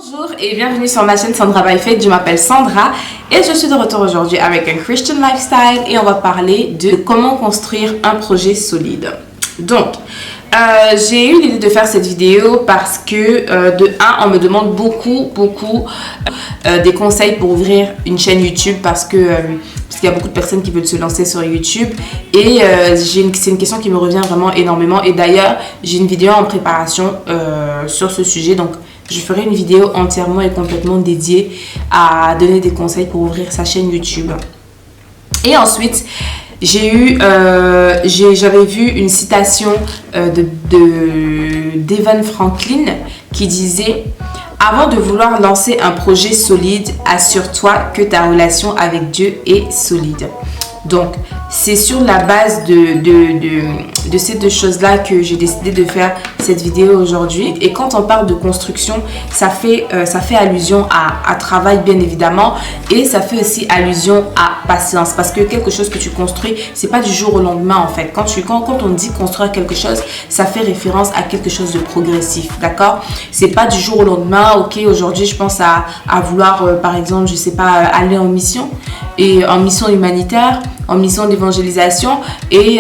Bonjour et bienvenue sur ma chaîne Sandra by Faith. Je m'appelle Sandra et je suis de retour aujourd'hui avec un Christian Lifestyle et on va parler de comment construire un projet solide. Donc, j'ai eu l'idée de faire cette vidéo parce que on me demande beaucoup des conseils pour ouvrir une chaîne YouTube parce qu'il y a beaucoup de personnes qui veulent se lancer sur YouTube et c'est une question qui me revient vraiment énormément. Et d'ailleurs, j'ai une vidéo en préparation sur ce sujet, donc je ferai une vidéo entièrement et complètement dédiée à donner des conseils pour ouvrir sa chaîne YouTube. Et ensuite, j'avais vu une citation d'Evan Franklin qui disait « Avant de vouloir lancer un projet solide, assure-toi que ta relation avec Dieu est solide. » Donc, c'est sur la base de ces deux choses-là que j'ai décidé de faire cette vidéo aujourd'hui. Et quand on parle de construction, ça fait allusion à travail, bien évidemment. Et ça fait aussi allusion à patience. Parce que quelque chose que tu construis, c'est pas du jour au lendemain, en fait. Quand on dit construire quelque chose, ça fait référence à quelque chose de progressif, d'accord? C'est pas du jour au lendemain, ok, aujourd'hui, je pense à vouloir, par exemple, je sais pas, aller en mission. Et en mission humanitaire, en mission d'évangélisation et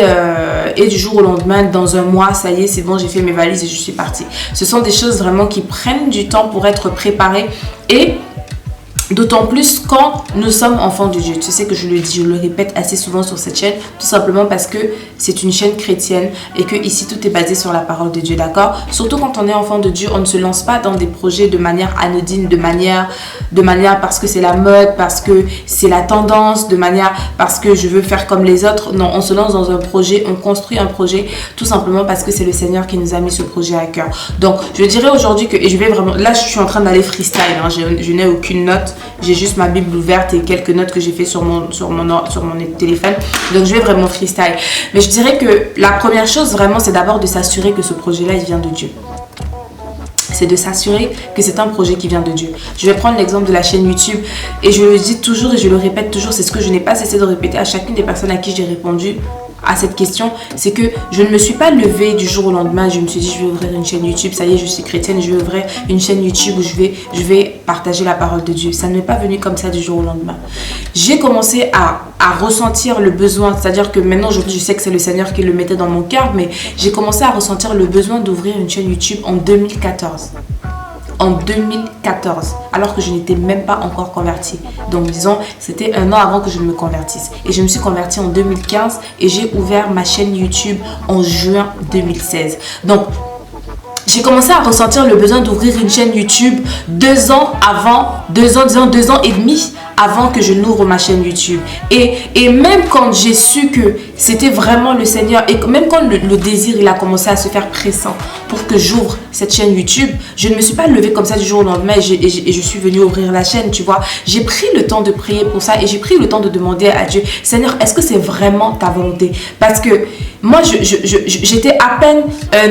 du jour au lendemain, dans un mois, ça y est, c'est bon, j'ai fait mes valises et je suis partie. Ce sont des choses vraiment qui prennent du temps pour être préparées et d'autant plus quand nous sommes enfants de Dieu. Tu sais que je le répète assez souvent sur cette chaîne, tout simplement parce que c'est une chaîne chrétienne et que ici tout est basé sur la parole de Dieu, d'accord? Surtout quand on est enfant de Dieu, on ne se lance pas dans des projets de manière anodine, de manière parce que c'est la mode, parce que c'est la tendance, de manière parce que je veux faire comme les autres. Non, on se lance dans un projet, on construit un projet tout simplement parce que c'est le Seigneur qui nous a mis ce projet à cœur. Donc, je dirais aujourd'hui que, et je vais vraiment, là je suis en train d'aller freestyle, hein, je n'ai aucune note. J'ai juste ma Bible ouverte et quelques notes que j'ai fait sur mon téléphone. Donc, je vais vraiment freestyle. Mais je dirais que la première chose, vraiment, c'est d'abord de s'assurer que ce projet-là, il vient de Dieu. C'est de s'assurer que c'est un projet qui vient de Dieu. Je vais prendre l'exemple de la chaîne YouTube. Et je le dis toujours et je le répète toujours. C'est ce que je n'ai pas cessé de répéter à chacune des personnes à qui j'ai répondu à cette question, c'est que je ne me suis pas levée du jour au lendemain. Je me suis dit, je vais ouvrir une chaîne YouTube. Ça y est, je suis chrétienne. Je vais ouvrir une chaîne YouTube où je vais partager la parole de Dieu. Ça ne m'est pas venu comme ça du jour au lendemain. J'ai commencé à ressentir le besoin. C'est-à-dire que maintenant, aujourd'hui, je sais que c'est le Seigneur qui le mettait dans mon cœur. Mais j'ai commencé à ressentir le besoin d'ouvrir une chaîne YouTube en 2014. En 2014, alors que je n'étais même pas encore convertie. Donc disons, c'était un an avant que je ne me convertisse. Et je me suis convertie en 2015 et j'ai ouvert ma chaîne YouTube en juin 2016. Donc, j'ai commencé à ressentir le besoin d'ouvrir une chaîne YouTube 2 ans et demi avant que je n'ouvre ma chaîne YouTube. Et même quand j'ai su que c'était vraiment le Seigneur, et même quand le désir il a commencé à se faire pressant pour que j'ouvre cette chaîne YouTube, je ne me suis pas levée comme ça du jour au lendemain et je suis venue ouvrir la chaîne, tu vois. J'ai pris le temps de prier pour ça et j'ai pris le temps de demander à Dieu, Seigneur, est-ce que c'est vraiment ta volonté? Parce que moi, j'étais à peine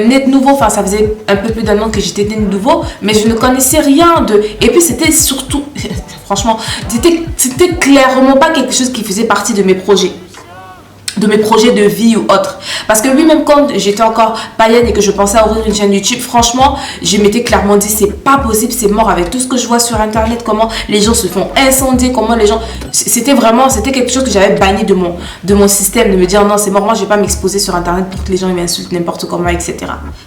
née de nouveau, enfin ça faisait un peu plus d'1 an que j'étais née de nouveau, mais je ne connaissais rien de... Et puis c'était surtout, franchement, c'était clairement pas quelque chose qui faisait partie de mes projets de vie ou autre. Parce que oui, même quand j'étais encore païenne et que je pensais à ouvrir une chaîne YouTube, franchement, je m'étais clairement dit, c'est pas possible, c'est mort avec tout ce que je vois sur Internet, comment les gens se font incendier, comment les gens... C'était quelque chose que j'avais banni de mon système, de me dire, non, c'est mort, moi, je vais pas m'exposer sur Internet pour que les gens m'insultent n'importe comment, etc.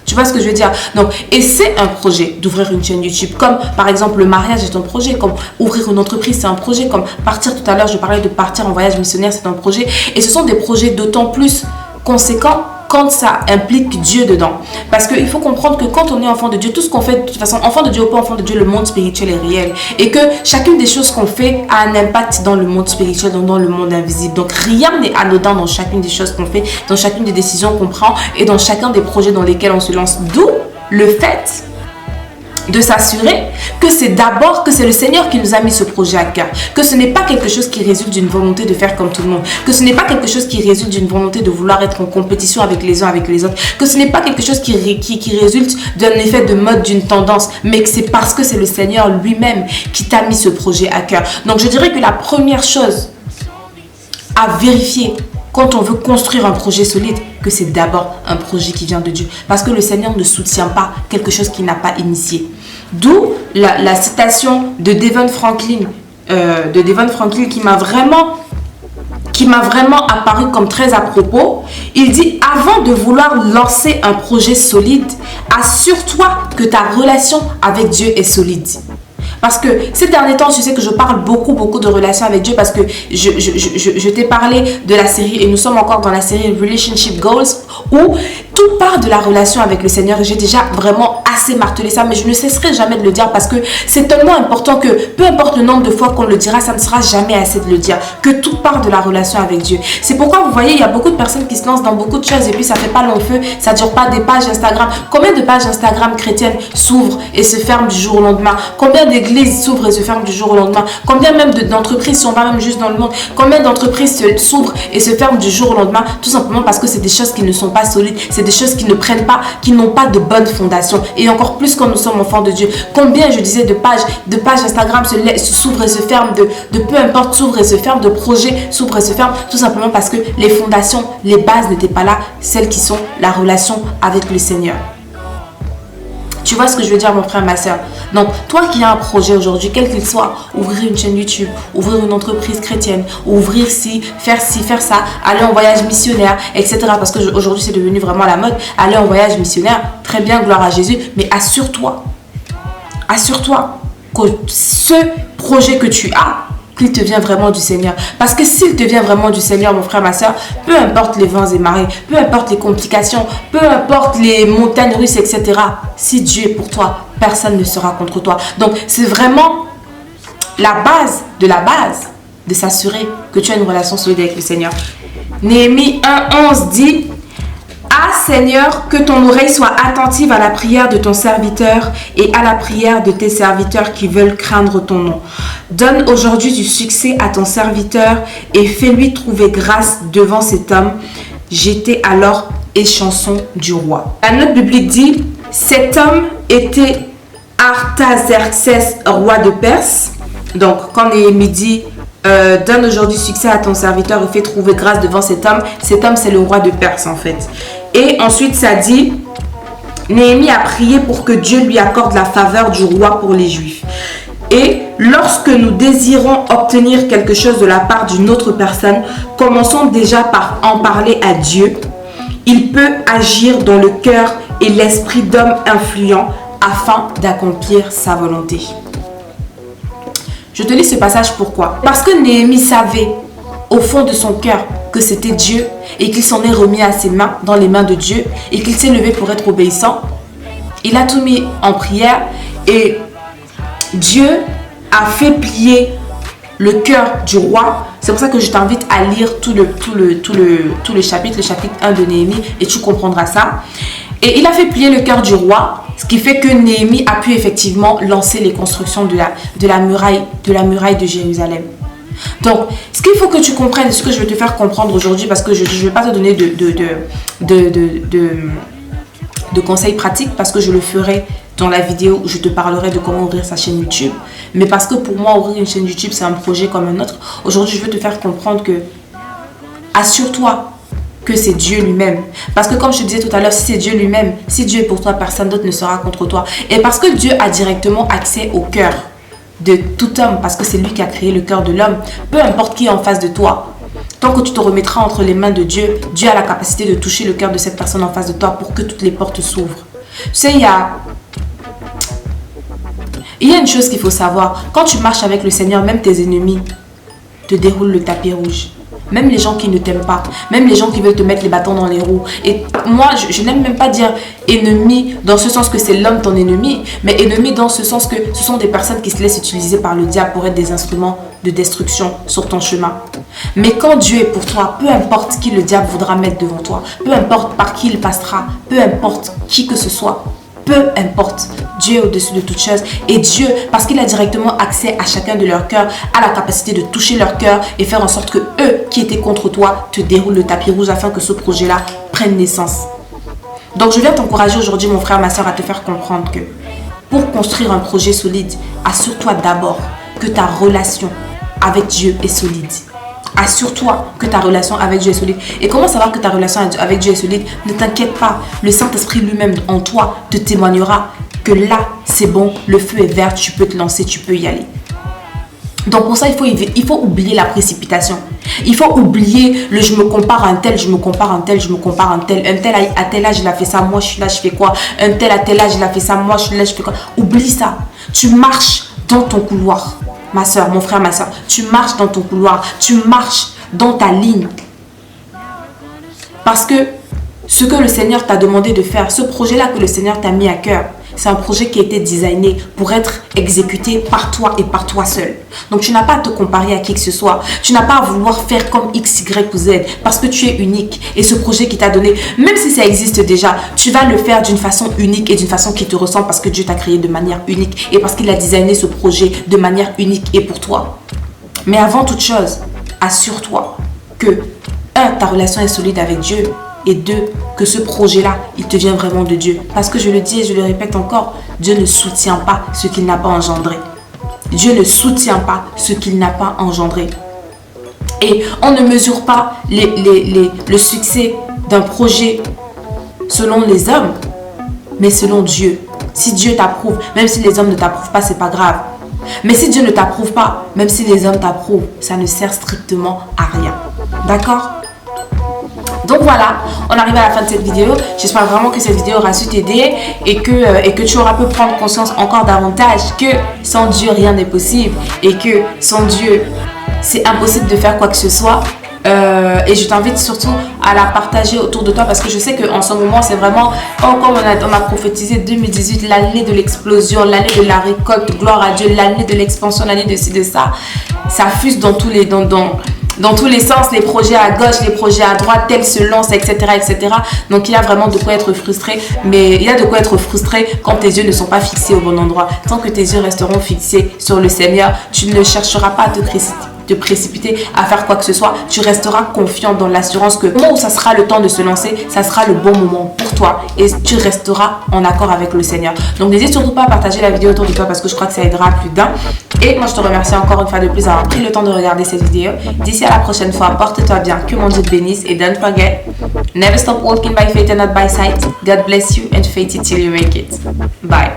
Tu vois ce que je veux dire? Donc, et c'est un projet d'ouvrir une chaîne YouTube, comme par exemple le mariage est un projet, comme ouvrir une entreprise, c'est un projet, comme partir tout à l'heure, je parlais de partir en voyage missionnaire, c'est un projet, et ce sont des projets d'autant plus conséquent quand ça implique Dieu dedans. Parce qu'il faut comprendre que quand on est enfant de Dieu, tout ce qu'on fait, de toute façon, enfant de Dieu ou pas enfant de Dieu, le monde spirituel est réel. Et que chacune des choses qu'on fait a un impact dans le monde spirituel, dans le monde invisible. Donc rien n'est anodin dans chacune des choses qu'on fait, dans chacune des décisions qu'on prend et dans chacun des projets dans lesquels on se lance. D'où le fait de s'assurer que c'est le Seigneur qui nous a mis ce projet à cœur, que ce n'est pas quelque chose qui résulte d'une volonté de faire comme tout le monde, que ce n'est pas quelque chose qui résulte d'une volonté de vouloir être en compétition avec les uns avec les autres, que ce n'est pas quelque chose qui résulte d'un effet de mode, d'une tendance, mais que c'est parce que c'est le Seigneur lui-même qui t'a mis ce projet à cœur. Donc je dirais que la première chose à vérifier quand on veut construire un projet solide, que c'est d'abord un projet qui vient de Dieu. Parce que le Seigneur ne soutient pas quelque chose qu'il n'a pas initié. D'où la citation de Devon Franklin, qui m'a vraiment apparu comme très à propos. Il dit: avant de vouloir lancer un projet solide, assure-toi que ta relation avec Dieu est solide. Parce que ces derniers temps, je sais que je parle beaucoup de relations avec Dieu parce que je t'ai parlé de la série, et nous sommes encore dans la série Relationship Goals, où tout part de la relation avec le Seigneur. Et j'ai déjà vraiment assez martelé ça, mais je ne cesserai jamais de le dire parce que c'est tellement important que peu importe le nombre de fois qu'on le dira, ça ne sera jamais assez de le dire, que tout part de la relation avec Dieu. C'est pourquoi vous voyez, il y a beaucoup de personnes qui se lancent dans beaucoup de choses et puis ça fait pas long feu, ça dure pas. Des pages Instagram, combien de pages Instagram chrétiennes s'ouvrent et se ferment du jour au lendemain? Combien d'églises s'ouvrent et se ferment du jour au lendemain? Combien même d'entreprises, si on va même juste dans le monde, combien d'entreprises s'ouvrent et se ferment du jour au lendemain? Tout simplement parce que c'est des choses qui ne sont pas solides, c'est des choses qui ne prennent pas, qui n'ont pas de bonne fondation. Et encore plus quand nous sommes enfants de Dieu. Combien, je disais, de pages Instagram s'ouvrent et se ferment, de peu importe, s'ouvrent et se ferment, de projets s'ouvrent et se ferment, tout simplement parce que les fondations, les bases n'étaient pas là, celles qui sont la relation avec le Seigneur. Tu vois ce que je veux dire, mon frère, ma soeur? Donc, toi qui as un projet aujourd'hui, quel qu'il soit, ouvrir une chaîne YouTube, ouvrir une entreprise chrétienne, ouvrir ci, faire ça, aller en voyage missionnaire, etc. Parce qu'aujourd'hui, c'est devenu vraiment la mode. Aller en voyage missionnaire, très bien, gloire à Jésus, mais assure-toi que ce projet que tu as, qu'il te vient vraiment du Seigneur. Parce que s'il te vient vraiment du Seigneur, mon frère, ma soeur, peu importe les vents et marées, peu importe les complications, peu importe les montagnes russes, etc. Si Dieu est pour toi, personne ne sera contre toi. Donc, c'est vraiment la base de s'assurer que tu as une relation solide avec le Seigneur. Néhémie 1:11 dit: ah Seigneur, que ton oreille soit attentive à la prière de ton serviteur et à la prière de tes serviteurs qui veulent craindre ton nom. Donne aujourd'hui du succès à ton serviteur et fais-lui trouver grâce devant cet homme. J'étais alors échanson du roi. La note biblique dit: cet homme était Artaxerxès, roi de Perse. Donc quand Néhémie dit donne aujourd'hui succès à ton serviteur et fais trouver grâce devant cet homme c'est le roi de Perse en fait. Et ensuite ça dit: Néhémie a prié pour que Dieu lui accorde la faveur du roi pour les Juifs. Et lorsque nous désirons obtenir quelque chose de la part d'une autre personne, commençons déjà par en parler à Dieu. Il peut agir dans le cœur et l'esprit d'homme influent afin d'accomplir sa volonté. Je te lis ce passage pourquoi? Parce que Néhémie savait au fond de son cœur que c'était Dieu et qu'il s'en est remis à ses mains, dans les mains de Dieu, et qu'il s'est levé pour être obéissant. Il a tout mis en prière et Dieu a fait plier le cœur du roi. C'est pour ça que je t'invite à lire tout le chapitre 1 de Néhémie et tu comprendras ça. Et il a fait plier le cœur du roi, ce qui fait que Néhémie a pu effectivement lancer les constructions de la muraille de Jérusalem. Donc, ce qu'il faut que tu comprennes, ce que je vais te faire comprendre aujourd'hui, parce que je ne vais pas te donner de conseils pratiques, parce que je le ferai dans la vidéo où je te parlerai de comment ouvrir sa chaîne YouTube. Mais parce que pour moi, ouvrir une chaîne YouTube, c'est un projet comme un autre. Aujourd'hui, je veux te faire comprendre que assure-toi que c'est Dieu lui-même. Parce que comme je te disais tout à l'heure, si c'est Dieu lui-même, si Dieu est pour toi, personne d'autre ne sera contre toi. Et parce que Dieu a directement accès au cœur de tout homme, parce que c'est lui qui a créé le cœur de l'homme, peu importe qui est en face de toi, tant que tu te remettras entre les mains de Dieu, Dieu a la capacité de toucher le cœur de cette personne en face de toi pour que toutes les portes s'ouvrent. Tu sais, il y a une chose qu'il faut savoir. Quand tu marches avec le Seigneur, même tes ennemis te déroulent le tapis rouge. Même les gens qui ne t'aiment pas, même les gens qui veulent te mettre les bâtons dans les roues. Et moi, je n'aime même pas dire ennemi dans ce sens que c'est l'homme ton ennemi, mais ennemi dans ce sens que ce sont des personnes qui se laissent utiliser par le diable pour être des instruments de destruction sur ton chemin. Mais quand Dieu est pour toi, peu importe qui le diable voudra mettre devant toi, peu importe par qui il passera, peu importe qui que ce soit, peu importe, Dieu est au-dessus de toutes choses. Et Dieu, parce qu'il a directement accès à chacun de leur cœur, a la capacité de toucher leur cœur et faire en sorte que eux qui étaient contre toi te déroulent le tapis rouge afin que ce projet-là prenne naissance. Donc je viens t'encourager aujourd'hui, mon frère, ma soeur, à te faire comprendre que pour construire un projet solide, assure-toi d'abord que ta relation avec Dieu est solide. Assure-toi que ta relation avec Dieu est solide. Et comment savoir que ta relation avec Dieu est solide? Ne t'inquiète pas, le Saint-Esprit lui-même en toi te témoignera. que là, c'est bon, le feu est vert, tu peux te lancer, tu peux y aller. Donc pour ça, il faut oublier la précipitation. Il faut oublier le je me compare à un tel, je me compare à un tel, je me compare à un tel. Un tel à tel âge, il a fait ça, moi je suis là, je fais quoi? Un tel à tel âge, il a fait ça, moi je suis là, je fais quoi? Oublie ça. Tu marches dans ton couloir. Ma soeur, mon frère, ma soeur, tu marches dans ton couloir. Tu marches dans ta ligne. Parce que ce que le Seigneur t'a demandé de faire, ce projet-là que le Seigneur t'a mis à cœur, c'est un projet qui a été designé pour être exécuté par toi et par toi seul. Donc tu n'as pas à te comparer à qui que ce soit. Tu n'as pas à vouloir faire comme X, Y ou Z parce que tu es unique. Et ce projet qui t'a donné, même si ça existe déjà, tu vas le faire d'une façon unique et d'une façon qui te ressemble parce que Dieu t'a créé de manière unique et parce qu'il a designé ce projet de manière unique et pour toi. Mais avant toute chose, assure-toi que 1. Ta relation est solide avec Dieu. Et 2, que ce projet-là, il te vient vraiment de Dieu. Parce que je le dis et je le répète encore, Dieu ne soutient pas ce qu'il n'a pas engendré. Dieu ne soutient pas ce qu'il n'a pas engendré. Et on ne mesure pas le succès d'un projet selon les hommes, mais selon Dieu. Si Dieu t'approuve, même si les hommes ne t'approuvent pas, c'est pas grave. Mais si Dieu ne t'approuve pas, même si les hommes t'approuvent, ça ne sert strictement à rien. D'accord ? Donc voilà, on arrive à la fin de cette vidéo. J'espère vraiment que cette vidéo aura su t'aider et que tu auras pu prendre conscience encore davantage que sans Dieu, rien n'est possible et que sans Dieu, c'est impossible de faire quoi que ce soit. Et je t'invite surtout à la partager autour de toi parce que je sais qu'en ce moment, c'est vraiment, comme on a prophétisé 2018, l'année de l'explosion, l'année de la récolte, gloire à Dieu, l'année de l'expansion, l'année de ci, de ça. Ça fuse dans tous les... Dans tous les sens, les projets à gauche, les projets à droite, tel se lance, etc., etc. Donc, il y a vraiment de quoi être frustré. Mais il y a de quoi être frustré quand tes yeux ne sont pas fixés au bon endroit. Tant que tes yeux resteront fixés sur le Seigneur, tu ne chercheras pas à te précipiter à faire quoi que ce soit. Tu resteras confiant dans l'assurance que au moment où ça sera le temps de se lancer, ça sera le bon moment pour toi et tu resteras en accord avec le Seigneur. Donc, n'hésite surtout pas à partager la vidéo autour de toi parce que je crois que ça aidera plus d'un. Et moi, je te remercie encore une fois de plus d'avoir pris le temps de regarder cette vidéo. D'ici à la prochaine fois, porte-toi bien, que mon Dieu te bénisse. Et don't forget, never stop walking by faith and not by sight. God bless you and faith it till you make it. Bye.